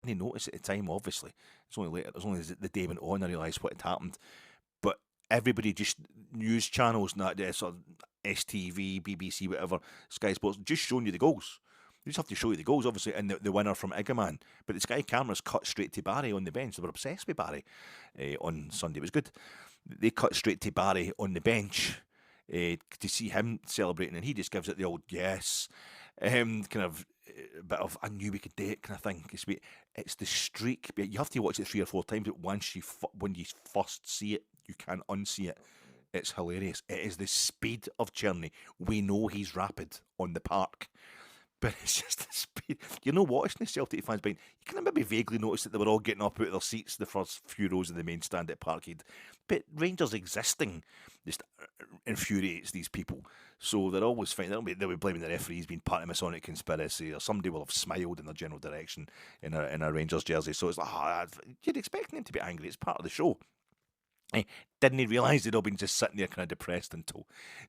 didn't notice at the time, obviously. It's only later, it was only the day went on I realised what had happened. But everybody, just news channels and that, sort of STV, BBC, whatever, Sky Sports, just showing you the goals. You just have to show you the goals, obviously, and the winner from Igaman. But the Sky cameras cut straight to Barry on the bench. They were obsessed with Barry on Sunday. It was good. They cut straight to Barry on the bench to see him celebrating, and he just gives it the old yes, kind of a bit of I knew we could do it kind of thing. It's the streak. But you have to watch it 3 or 4 times. But when you first see it, you can't unsee it. It's hilarious. It is the speed of Cherney. We know he's rapid on the park, but it's just the speed. You know, watching the Celtic fans being, you can maybe vaguely notice that they were all getting up out of their seats the first few rows of the main stand at Parkhead. But Rangers existing just infuriates these people. So they're always fine. They'll be blaming the referees being part of Masonic conspiracy, or somebody will have smiled in their general direction in a Rangers jersey. So it's like, you'd expect them to be angry. It's part of the show. Didn't he realise they'd all been just sitting there kind of depressed until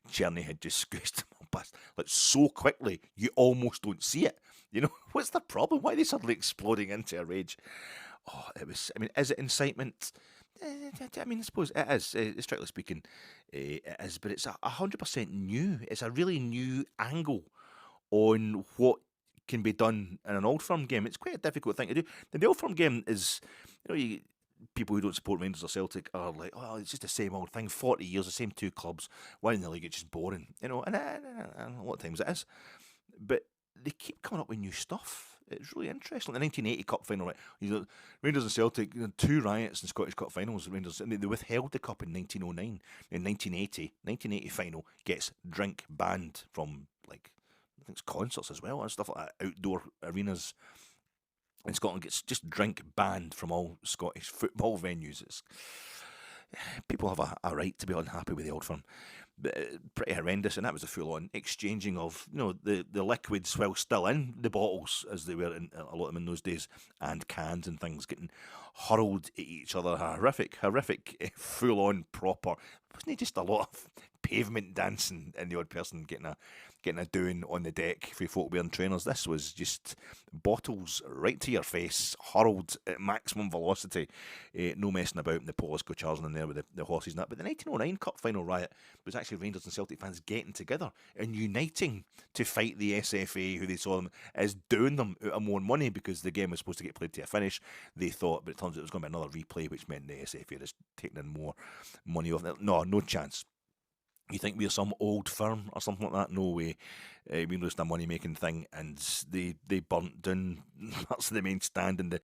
Cherney had just squished them all past, like, so quickly you almost don't see it. You know, what's the problem? Why are they suddenly exploding into a rage? Oh, it was. I mean, is it incitement? I mean, I suppose it is. Strictly speaking, it is. But it's 100% new. It's a really new angle on what can be done in an Old Firm game. It's quite a difficult thing to do. The Old Firm game is, people who don't support Rangers or Celtic are like, oh, it's just the same old thing. 40 years, the same two clubs. Why in the league? It's just boring, And a lot of times it is. But they keep coming up with new stuff. It's really interesting. The 1980 Cup final, right? Rangers and Celtic, two riots in Scottish Cup finals. Rangers, and they withheld the cup in 1909. In 1980 final gets drink banned from, like, I think it's concerts as well and stuff like that, outdoor arenas in Scotland. Gets just drink banned from all Scottish football venues. People have a right to be unhappy with the Old Firm. Pretty horrendous, and that was a full-on exchanging of the liquids while still in the bottles, as they were in a lot of them in those days, and cans and things getting hurled at each other. Horrific, full-on proper. Wasn't it just a lot of pavement dancing and the odd person getting a doing on the deck for folk wearing trainers? This was just bottles right to your face, hurled at maximum velocity. No messing about in the Polish go charging in there with the horses and that. But the 1909 Cup final riot was actually Rangers and Celtic fans getting together and uniting to fight the SFA, who they saw them as doing them out of more money because the game was supposed to get played to a finish. They thought, but it turns out it was going to be another replay, which meant the SFA just taking in more money off it. No chance. You think we're some old firm or something like that? No way. We're just a money making thing, and they burnt down. That's the main stand, and